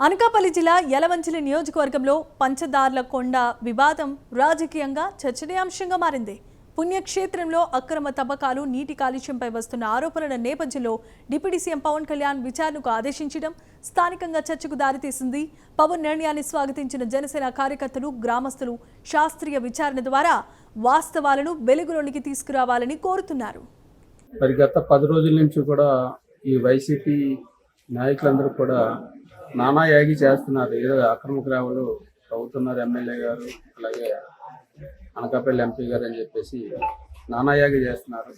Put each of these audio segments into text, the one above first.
అనకాపల్లి జిల్లా యలవంచిలి నియోజకవర్గంలో పంచదార్ల కొండ వివాదం రాజకీయంగా చర్చనీయాంశంగా మారింది. పుణ్యక్షేత్రంలో అక్రమ తవ్వకాలు, నీటి కాలుష్యంపై వస్తున్న ఆరోపణల నేపథ్యంలో డిప్యూటీ సీఎం పవన్ కళ్యాణ్ విచారణకు ఆదేశించడం స్థానికంగా చర్చకు దారితీసింది. పవన్ నిర్ణయాన్ని స్వాగతించిన జనసేన కార్యకర్తలు, గ్రామస్తులు శాస్త్రీయ విచారణ ద్వారా వాస్తవాలను వెలుగులోనికి తీసుకురావాలని కోరుతున్నారు. మరి గత 10 రోజుల నుంచి కూడా ఈ వైసీపీ నాయకులందరూ కూడా నానా యాగి చేస్తున్నారు. ఏదో అక్రమ గ్రావాలు తవ్వుతున్నారు ఎమ్మెల్యే గారు, అలాగే అనకాపల్లి ఎంపీ గారు అని చెప్పేసి నానా యాగి చేస్తున్నారు.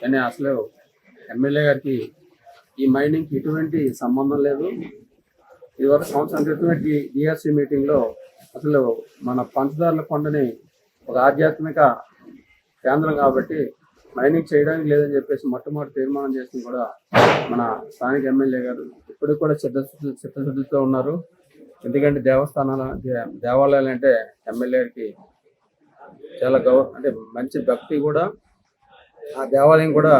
కానీ అసలు ఎమ్మెల్యే గారికి ఈ మైనింగ్కి ఎటువంటి సంబంధం లేదు. ఇదివరకు సంవత్సరం క్రితం డిఆర్సీ మీటింగ్లో అసలు మన పంచదార్ల కొండని ఒక ఆధ్యాత్మిక కేంద్రం కాబట్టి మైనింగ్ చేయడానికి లేదని చెప్పేసి మొట్టమొదటి తీర్మానం చేసింది కూడా మన స్థానిక ఎమ్మెల్యే గారు. ఇప్పటికి కూడా చిత్తశుద్ధితో ఉన్నారు. ఎందుకంటే దేవాలయాలు అంటే ఎమ్మెల్యేకి చాలా అంటే మంచి భక్తి కూడా. ఆ దేవాలయం కూడా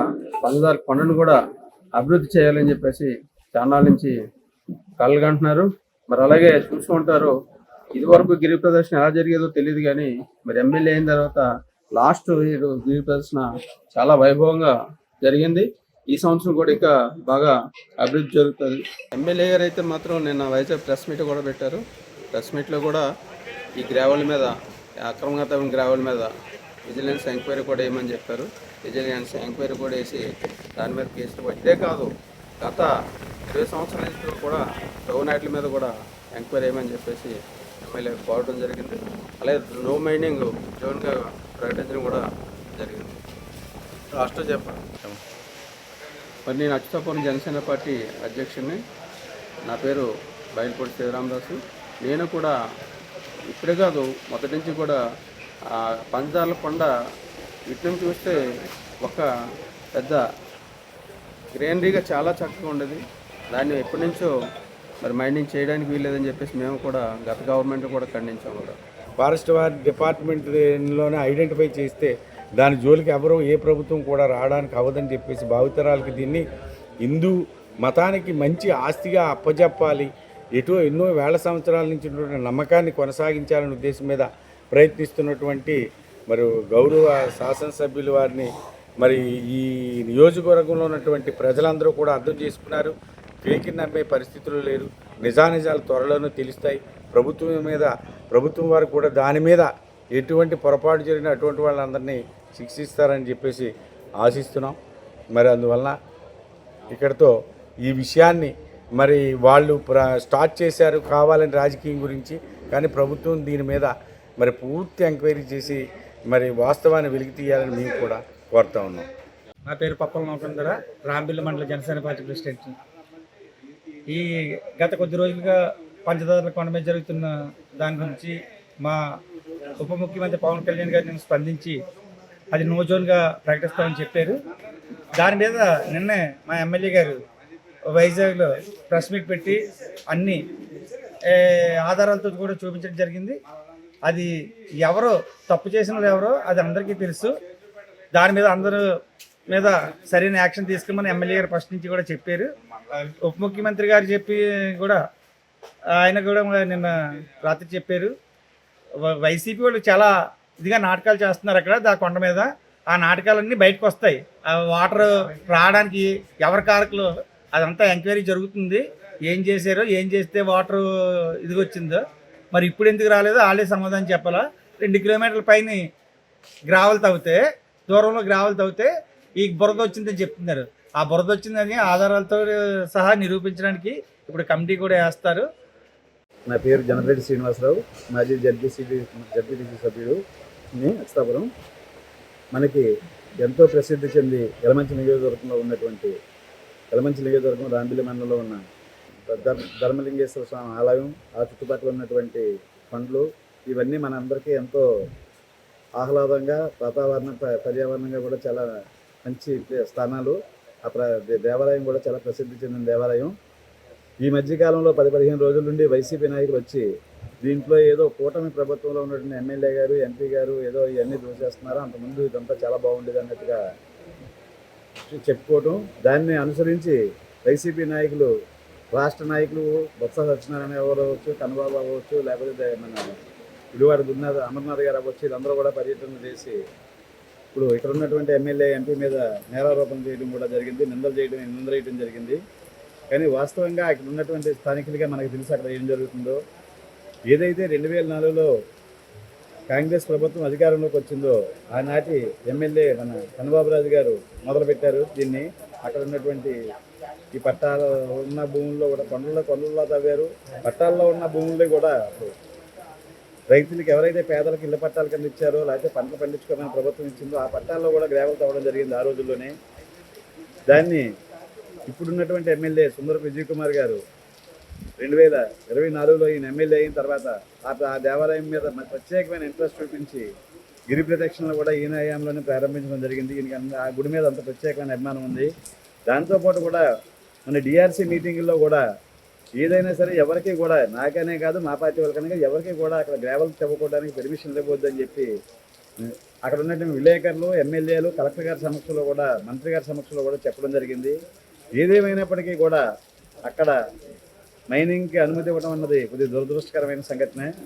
పంచదార కొండను కూడా అభివృద్ధి చేయాలని చెప్పేసి చాలా నుంచి కలగంటున్నారు. మరి అలాగే చూస్తూ ఉంటారు. ఇదివరకు గిరి ప్రదర్శన ఎలా జరిగేదో తెలియదు, కానీ మరి ఎమ్మెల్యే అయిన తర్వాత లాస్ట్ గిరి ప్రదర్శన చాలా వైభవంగా జరిగింది. ఈ సంవత్సరం కూడా ఇంకా బాగా అభివృద్ధి జరుగుతుంది. ఎమ్మెల్యే గారు అయితే మాత్రం నిన్న వైజాగ్ ప్రెస్ మీట్ కూడా పెట్టారు. ప్రెస్ మీట్లో కూడా ఈ గ్రావెల్ మీద, అక్రమంగా తవ్విన గ్రావెల్ మీద విజిలెన్స్ ఎంక్వైరీ కూడా వేయమని చెప్పారు. విజిలెన్స్ ఎంక్వైరీ కూడా వేసి దాని మీద కేసులు ఇదే కాదు, గత 20 సంవత్సరాల నుంచి కూడా డౌనాట్ల మీద కూడా ఎంక్వైరీ వేయమని చెప్పేసి ఎమ్మెల్యే కోరడం జరిగింది. అలాగే నో మైనింగ్ జోన్గా ప్రకటించడం కూడా జరిగింది. రాష్ట్రం చెప్పాలి. మరి నేను అచ్యుతాపురం జనసేన పార్టీ అధ్యక్షుడిని. నా పేరు బయలుపూడి శ్రీరామదాసు. నేను కూడా ఇప్పుడే కాదు, మొదటి నుంచి కూడా పంచదార్ల కొండ ఇటు నుంచి చూస్తే ఒక పెద్ద గ్రీనరీగా చాలా చక్కగా ఉండేది. దాన్ని ఎప్పటి నుంచో మరి మైనింగ్ చేయడానికి వీల్లేదని చెప్పేసి మేము కూడా గత గవర్నమెంట్ కూడా ఖండించాము కూడా. ఫారెస్ట్ వారి డిపార్ట్మెంట్లోనే ఐడెంటిఫై చేస్తే దాని జోలికి ఎవరు ఏ ప్రభుత్వం కూడా రావడానికి అవ్వదని చెప్పేసి భావితరాలకి దీన్ని హిందూ మతానికి మంచి ఆస్తిగా అప్పజెప్పాలి, ఎన్నో వేల సంవత్సరాల నుంచి నమ్మకాన్ని కొనసాగించాలనే ఉద్దేశం మీద ప్రయత్నిస్తున్నటువంటి మరి గౌరవ శాసనసభ్యులు వారిని మరి ఈ నియోజకవర్గంలో ఉన్నటువంటి ప్రజలందరూ కూడా అర్థం చేసుకున్నారు. ఫేక్ని నమ్మే పరిస్థితులు లేరు. నిజానిజాలు త్వరలోనే తెలుస్తాయి. ప్రభుత్వం వారు కూడా దాని మీద ఎటువంటి పొరపాటు జరిగిన అటువంటి వాళ్ళందరినీ శిక్షిస్తారని చెప్పేసి ఆశిస్తున్నాం. మరి అందువలన ఇక్కడితో ఈ విషయాన్ని మరి వాళ్ళు స్టార్ట్ చేశారు కావాలని రాజకీయం గురించి, కానీ ప్రభుత్వం దీని మీద మరి పూర్తి ఎంక్వైరీ చేసి మరి వాస్తవాన్ని వెలికి తీయాలని మేము కూడా కోరుతా ఉన్నాం. నా పేరు పప్పల నౌకందర, రాంబిల్లి మండల జనసేన పార్టీ ప్రెసిడెంట్. ఈ గత కొద్ది రోజులుగా పంచదార్ల కొండ మీద జరుగుతున్న దాని గురించి మా ఉప ముఖ్యమంత్రి పవన్ కళ్యాణ్ గారు నిన్న స్పందించి అది నో జోన్గా ప్రకటిస్తామని చెప్పారు. దాని మీద నిన్నే మా ఎమ్మెల్యే గారు వైజాగ్లో ప్రెస్ మీట్ పెట్టి అన్ని ఆధారాలతో కూడా చూపించడం జరిగింది. అది ఎవరో తప్పు చేసిన వాళ్ళు ఎవరో అది అందరికీ తెలుసు. దాని మీద అందరూ మీద సరైన యాక్షన్ తీసుకోమని ఎమ్మెల్యే గారు ఫస్ట్ నుంచి కూడా చెప్పారు. ఉప ముఖ్యమంత్రి గారు చెప్పి కూడా ఆయన కూడా నిన్న రాత్రి చెప్పారు. వైసీపీ వాళ్ళు చాలా ఇదిగా నాటకాలు చేస్తున్నారు అక్కడ కొండ మీద. ఆ నాటకాలన్నీ బయటకు వస్తాయి. ఆ వాటర్ రావడానికి ఎవరి కారకులు అదంతా ఎంక్వైరీ జరుగుతుంది. ఏం చేశారో, ఏం చేస్తే వాటర్ ఇదిగొచ్చిందో వచ్చిందో, మరి ఇప్పుడు ఎందుకు రాలేదో వాళ్ళే సమాధానం చెప్పాలా. 2 కిలోమీటర్ల పైన గ్రావెల్ తవ్వితే, దూరంలో గ్రావెల్ తవ్వితే ఈ బురద వచ్చిందని చెప్తున్నారు. ఆ బురద వచ్చిందని ఆధారాలతో సహా నిరూపించడానికి ఇప్పుడు కమిటీ కూడా వేస్తారు. నా పేరు జనరెడ్డి శ్రీనివాసరావు, మాజీ జడ్పీటీసీ సభ్యుడు అచ్యుతాపురం. మనకి ఎంతో ప్రసిద్ధి చెంది యలమంచి నియోజకవర్గంలో ఉన్నటువంటి రాంబిల్లి మండలంలో ఉన్న ధర్మలింగేశ్వర స్వామి ఆలయం, ఆ చుట్టుపక్కల ఉన్నటువంటి పండ్లు, ఇవన్నీ మన అందరికీ ఎంతో ఆహ్లాదంగా, పర్యావరణంగా కూడా చాలా మంచి స్థానాలు. ఆ దేవాలయం కూడా చాలా ప్రసిద్ధి చెందిన దేవాలయం. ఈ మధ్యకాలంలో 10-15 రోజుల నుండి వైసీపీ నాయకులు వచ్చి దీంట్లో ఏదో కూటమి ప్రభుత్వంలో ఉన్నటువంటి ఎమ్మెల్యే గారు, ఎంపీ గారు ఏదో ఇవన్నీ దోచేస్తున్నారు, అంతకుముందు ఇదంతా చాలా బాగుండేది అన్నట్టుగా చెప్పుకోవటం, దాన్ని అనుసరించి వైసీపీ నాయకులు రాష్ట్ర నాయకులు బొత్స సత్యనారాయణ ఎవరు అవ్వచ్చు, కన్నబాబు అవ్వచ్చు, లేకపోతే మన విలువాడ గురునాథ్ అమర్నాథ్ గారు అవ్వచ్చు, వీళ్ళందరూ కూడా పర్యటన చేసి ఇప్పుడు ఇక్కడ ఉన్నటువంటి ఎమ్మెల్యే ఎంపీ మీద నేరారోపణ చేయడం కూడా జరిగింది, నిందలేయడం జరిగింది. కానీ వాస్తవంగా అక్కడ ఉన్నటువంటి స్థానికులుగా మనకు తెలిసి అక్కడ ఏం జరుగుతుందో, ఏదైతే 2004లో కాంగ్రెస్ ప్రభుత్వం అధికారంలోకి వచ్చిందో ఆనాటి ఎమ్మెల్యే మన కన్నబాబురాజు గారు మొదలుపెట్టారు దీన్ని. అక్కడ ఉన్నటువంటి ఈ పట్టాలు ఉన్న భూముల్లో కూడా కొండల్లో తవ్వారు. పట్టాల్లో ఉన్న భూముల్లో కూడా రైతులకు ఎవరైతే పేదలకు ఇళ్ల పట్టాల కింద ఇచ్చారో, లేకపోతే పంటలు పండించుకోమని ప్రభుత్వం ఇచ్చిందో ఆ పట్టాల్లో కూడా గ్రావెల్ తవ్వడం జరిగింది ఆ రోజుల్లోనే. దాన్ని ఇప్పుడున్నటువంటి ఎమ్మెల్యే సుందరపు విజయ్ కుమార్ గారు 2024లో ఈయన ఎమ్మెల్యే అయిన తర్వాత ఆ దేవాలయం మీద ప్రత్యేకమైన ఇంట్రెస్ట్ చూపించి గిరి ప్రదక్షిణలు కూడా ఈయన హయాంలోనే ప్రారంభించడం జరిగింది. ఈయనకి ఆ గుడి మీద అంత ప్రత్యేకమైన అభిమానం ఉంది. దాంతోపాటు కూడా మన డిఆర్సీ మీటింగుల్లో కూడా ఏదైనా సరే ఎవరికి కూడా, నాకనే కాదు మా పార్టీ వాళ్ళకనే కాదు, ఎవరికి కూడా అక్కడ గ్రావెల్ తవ్వుకోవడానికి పర్మిషన్ ఇవ్వద్దని చెప్పి అక్కడ ఉన్నటువంటి విలేకరులు, ఎమ్మెల్యేలు, కలెక్టర్ గారి సమక్షంలో కూడా, మంత్రి గారి సమక్షంలో కూడా చెప్పడం జరిగింది. ఏదేమైనప్పటికీ కూడా అక్కడ మైనింగ్కి అనుమతి ఇవ్వడం అన్నది కొద్దిగా దురదృష్టకరమైన సంఘటనే.